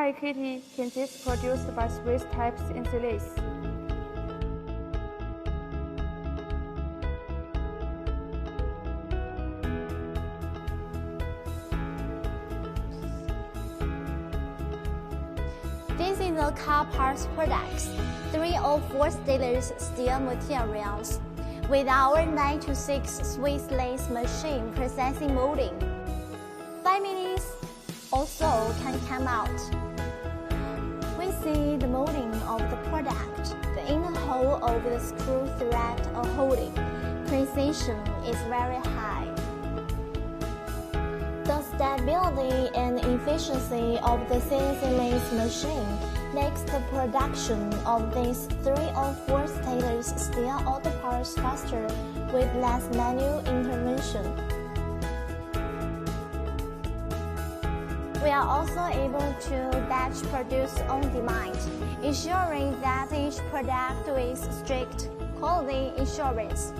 high quality can be produced by Swiss types in the lathe. This is the car parts products, 3 or 4 stainless steel materials, with our 9 to 6 Swiss lathe machine processing molding. 5 minutes or so can come out. We see the molding of the product, the inner hole of the screw thread or holding. Precision is very high. The stability and efficiency of the CNC lathe machine makes the production of these 3 or 4 stainless steel auto parts faster with less manual intervention. We are also able to batch produce on demand, ensuring that each product with strict quality assurance.